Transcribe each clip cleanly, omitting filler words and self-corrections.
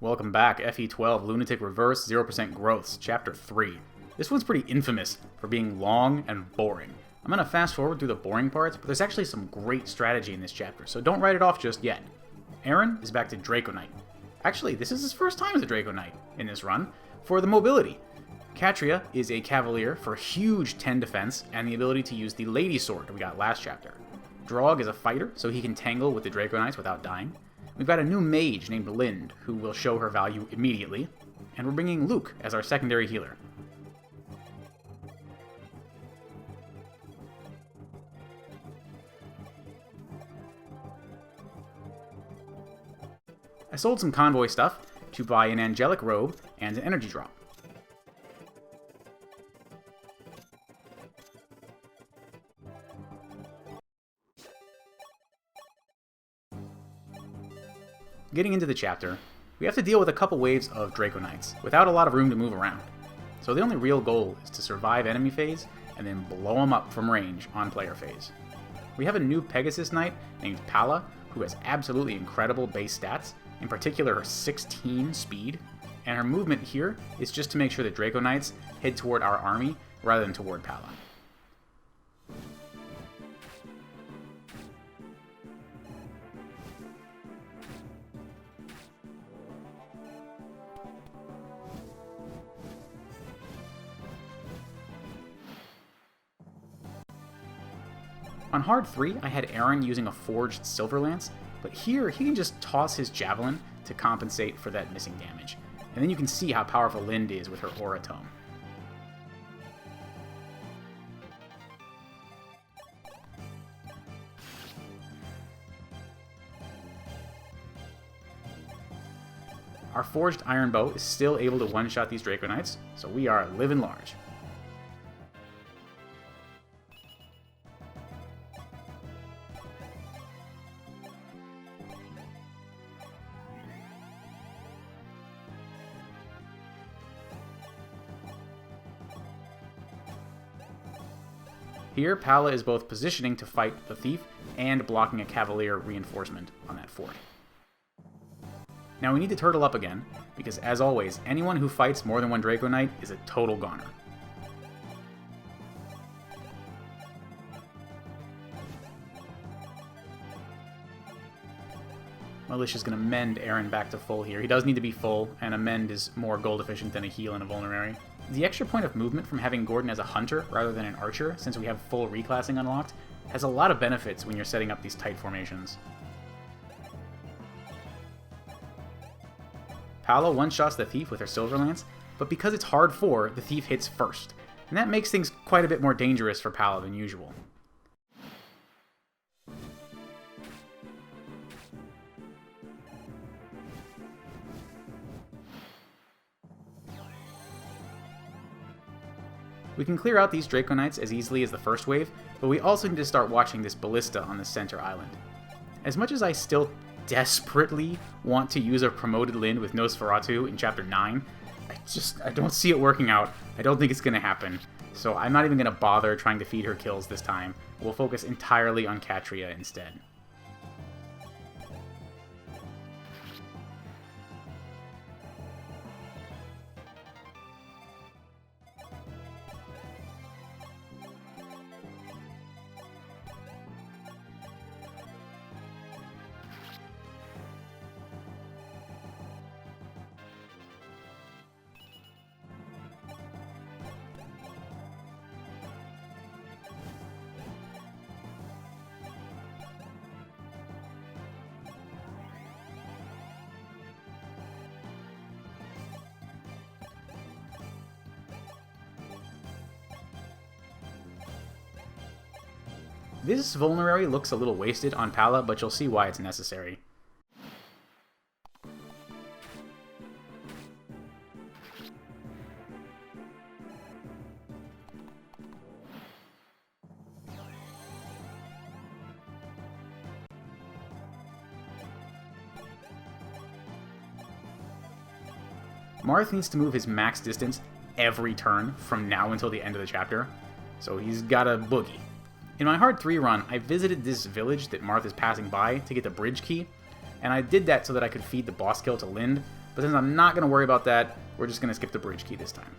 Welcome back, FE12 Lunatic-Reverse 0% Growths, Chapter 3. This one's pretty infamous for being long and boring. I'm going to fast forward through the boring parts, but there's actually some great strategy in this chapter, so don't write it off just yet. Aaron is back to Draco Knight. Actually, this is his first time as a Draco Knight in this run, for the mobility. Katria is a Cavalier for huge 10 defense and the ability to use the Lady Sword we got last chapter. Drog is a fighter, so he can tangle with the Draco Knights without dying. We've got a new mage named Lind, who will show her value immediately, and we're bringing Luke as our secondary healer. I sold some convoy stuff to buy an Angelic Robe and an energy drop. Getting into the chapter, we have to deal with a couple waves of Draco Knights, without a lot of room to move around. So the only real goal is to survive enemy phase, and then blow them up from range on player phase. We have a new Pegasus Knight named Palla, who has absolutely incredible base stats, in particular her 16 speed, and her movement here is just to make sure that Draco Knights head toward our army rather than toward Palla. On hard 3, I had Aaron using a forged silver lance, but here he can just toss his javelin to compensate for that missing damage. And then you can see how powerful Lind is with her aura tome. Our forged iron bow is still able to one-shot these Draco Knights, so we are living large. Here, Palla is both positioning to fight the thief and blocking a Cavalier reinforcement on that fort. Now we need to turtle up again, because as always, anyone who fights more than one Draco Knight is a total goner. Malicia's going to mend Aaron back to full here. He does need to be full, and a mend is more gold efficient than a heal and a vulnerary. The extra point of movement from having Gordon as a hunter rather than an archer, since we have full reclassing unlocked, has a lot of benefits when you're setting up these tight formations. Palla one-shots the thief with her silver lance, but because it's hard 4, the thief hits first, and that makes things quite a bit more dangerous for Palla than usual. We can clear out these Draco Knights as easily as the first wave, but we also need to start watching this ballista on the center island. As much as I still desperately want to use a promoted Lind with Nosferatu in Chapter 9, I don't see it working out. I don't think it's going to happen, so I'm not even going to bother trying to feed her kills this time. We'll focus entirely on Katria instead. This vulnerary looks a little wasted on Palla, but you'll see why it's necessary. Marth needs to move his max distance every turn from now until the end of the chapter, so he's got a boogie. In my hard 3 run, I visited this village that Marth is passing by to get the bridge key, and I did that so that I could feed the boss kill to Lind, but since I'm not going to worry about that, we're just going to skip the bridge key this time.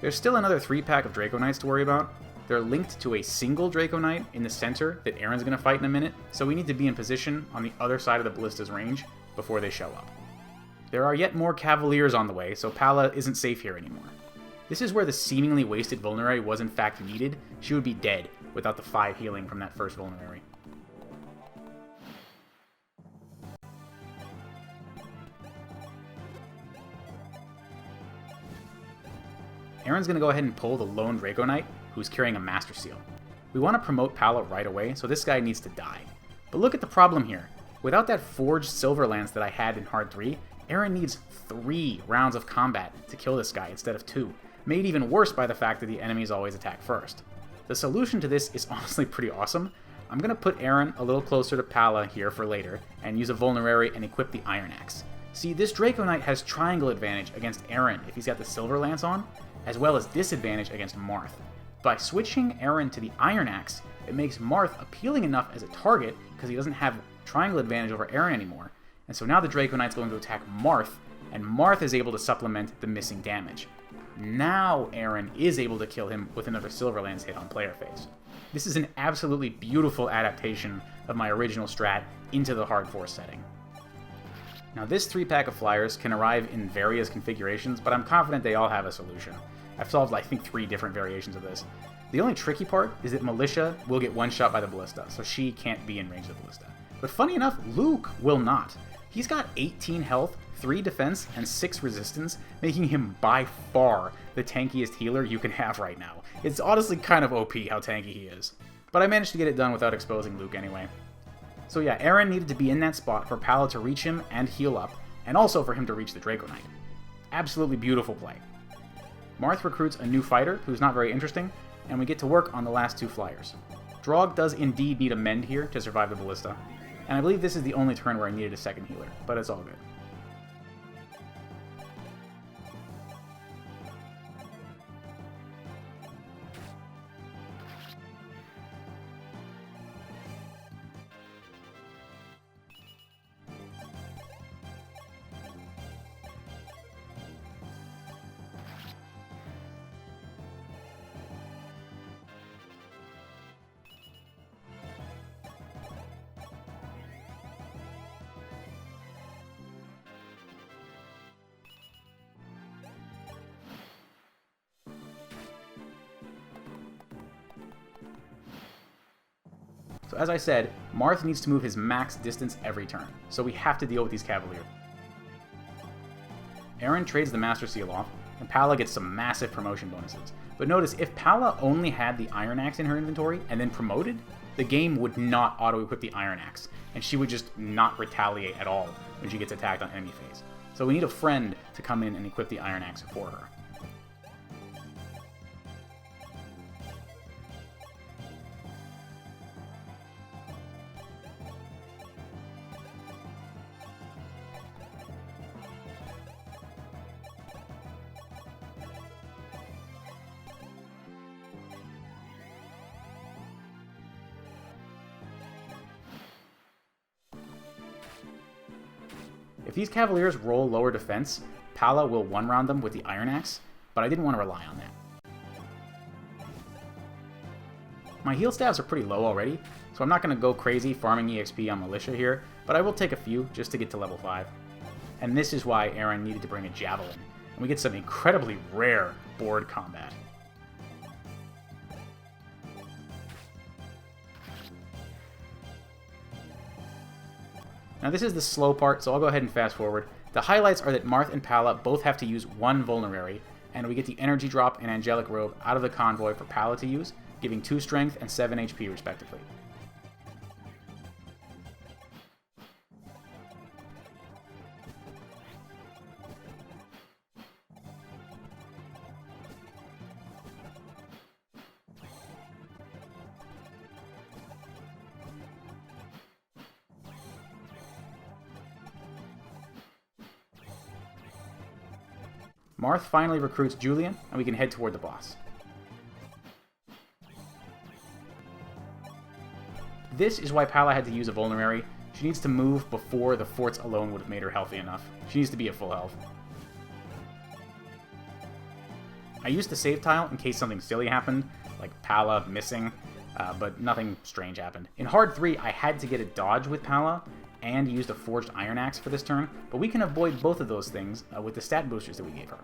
There's still another 3-pack of Draco Knights to worry about. They're linked to a single Draco Knight in the center that Aaron's going to fight in a minute, so we need to be in position on the other side of the Ballista's range before they show up. There are yet more Cavaliers on the way, so Palla isn't safe here anymore. This is where the seemingly wasted Vulnerary was in fact needed. She would be dead without the 5 healing from that first Vulnerary. Aaron's going to go ahead and pull the lone Draco Knight, who's carrying a Master Seal. We want to promote Palla right away, so this guy needs to die. But look at the problem here. Without that forged Silver Lance that I had in Hard 3, Aaron needs 3 rounds of combat to kill this guy instead of 2, made even worse by the fact that the enemies always attack first. The solution to this is honestly pretty awesome. I'm going to put Aaron a little closer to Palla here for later, and use a Vulnerary and equip the Iron Axe. See, this Draco Knight has triangle advantage against Aaron if he's got the Silver Lance on, as well as disadvantage against Marth. By switching Aaron to the Iron Axe, it makes Marth appealing enough as a target because he doesn't have triangle advantage over Aaron anymore, and so now the Draco Knight's going to attack Marth, and Marth is able to supplement the missing damage. Now Aaron is able to kill him with another Silver Lance hit on player phase. This is an absolutely beautiful adaptation of my original strat into the Hard Force setting. Now this 3-pack of Flyers can arrive in various configurations, but I'm confident they all have a solution. I've solved, I think, 3 different variations of this. The only tricky part is that Militia will get one-shot by the Ballista, so she can't be in range of the Ballista. But funny enough, Luke will not. He's got 18 health, 3 defense, and 6 resistance, making him by far the tankiest healer you can have right now. It's honestly kind of OP how tanky he is. But I managed to get it done without exposing Luke anyway. So yeah, Aaron needed to be in that spot for Palla to reach him and heal up, and also for him to reach the Draco Knight. Absolutely beautiful play. Marth recruits a new fighter, who's not very interesting, and we get to work on the last 2 Flyers. Drog does indeed need a mend here to survive the Ballista, and I believe this is the only turn where I needed a second healer, but it's all good. So as I said, Marth needs to move his max distance every turn, so we have to deal with these Cavaliers. Aaron trades the Master Seal off, and Palla gets some massive promotion bonuses. But notice, if Palla only had the Iron Axe in her inventory and then promoted, the game would not auto-equip the Iron Axe, and she would just not retaliate at all when she gets attacked on enemy phase. So we need a friend to come in and equip the Iron Axe for her. If these Cavaliers roll lower defense, Palla will one-round them with the Iron Axe, but I didn't want to rely on that. My heal stats are pretty low already, so I'm not going to go crazy farming EXP on Militia here, but I will take a few just to get to level 5. And this is why Aaron needed to bring a Javelin, and we get some incredibly rare board combat. Now this is the slow part, so I'll go ahead and fast forward. The highlights are that Marth and Palla both have to use 1 Vulnerary, and we get the Energy Drop and Angelic Robe out of the Convoy for Palla to use, giving 2 Strength and 7 HP respectively. Marth finally recruits Julian, and we can head toward the boss. This is why Palla had to use a Vulnerary. She needs to move before the forts alone would have made her healthy enough. She needs to be at full health. I used the save tile in case something silly happened, like Palla missing, but nothing strange happened. In Hard 3, I had to get a dodge with Palla and used a Forged Iron Axe for this turn, but we can avoid both of those things with the stat boosters that we gave her.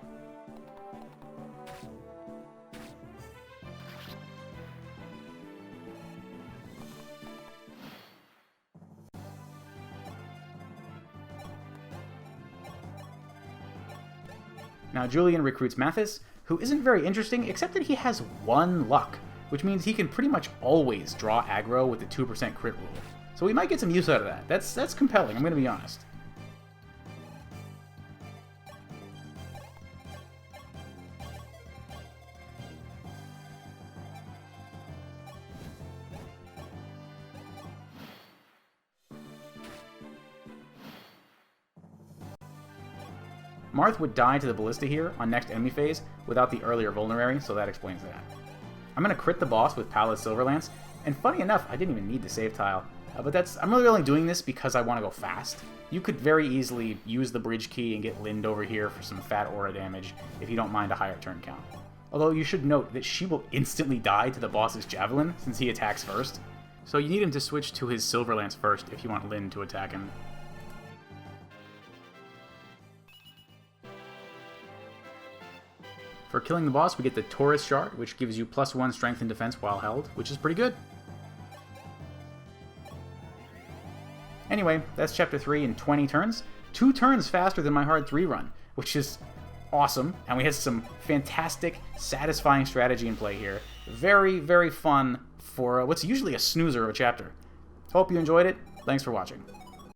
Now Julian recruits Mathis, who isn't very interesting except that he has 1 luck, which means he can pretty much always draw aggro with the 2% crit rule. So we might get some use out of that. That's compelling, I'm going to be honest. Marth would die to the Ballista here on next enemy phase without the earlier Vulnerary, so that explains that. I'm going to crit the boss with Palla's Silverlance, and funny enough, I didn't even need the save tile, but I'm really only doing this because I want to go fast. You could very easily use the bridge key and get Lind over here for some fat aura damage if you don't mind a higher turn count. Although you should note that she will instantly die to the boss's Javelin since he attacks first, so you need him to switch to his Silverlance first if you want Lind to attack him. For killing the boss, we get the Taurus Shard, which gives you +1 strength and defense while held, which is pretty good. Anyway, that's Chapter 3 in 20 turns. 2 turns faster than my Hard 3 run, which is awesome, and we had some fantastic, satisfying strategy in play here. Very, very fun for what's usually a snoozer of a chapter. Hope you enjoyed it. Thanks for watching.